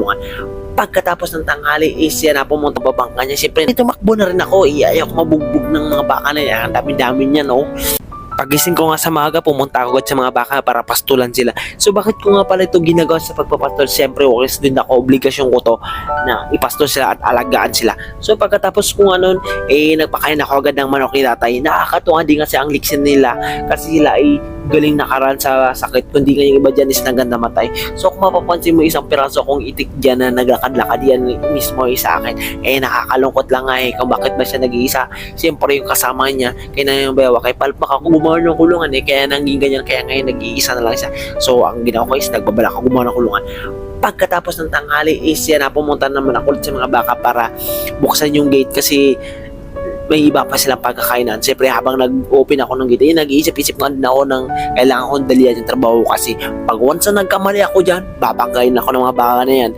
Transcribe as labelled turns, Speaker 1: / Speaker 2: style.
Speaker 1: kulungan. Pagkatapos ng tanghali is yan na pumunta babangka niya. Siyempre tumakbo na rin ako. Ayaw ko mabugbog ng mga baka na yan. Ang dami-dami niya, no? Pagising ko nga sa maga, pumunta ako sa mga baka para pastulan sila. So bakit ko nga pala ito ginagawa sa pagpapastol? Siyempre, okay din ako, obligasyon ko to na ipastol sila at alagaan sila. So pagkatapos ko nga nun, nagpakain ako agad ng manok ni tatay. Nakakatuwa din kasi ang liksin nila kasi sila ay galing nakaraan sa sakit, kundi nga yung iba dyan is naganda namatay. So kung mapapansin mo isang piraso kong itik dyan na naglakad-lakad yan mismo sa akin, nakakalungkot lang nga kung bakit ba siya nag-iisa. Siyempre yung kasama niya, kaya na yung bayawa, kay palpak ako gumawa ng kulungan kaya nanging ganyan, kaya ngayon nag-iisa na lang siya. So ang ginawa ko is nagbabalak ako gumawa ng kulungan. Pagkatapos ng tanghali is yan na pumunta naman ako sa mga baka para buksan yung gate kasi may iba pa silang pagkakainan. Siyempre habang nag-open ako ng gate, nag-iisip-isip nga din ako ng kailangan kong dalihan yung trabaho kasi pag once na nagkamali ako dyan, babanggain ako ng mga baka na yan.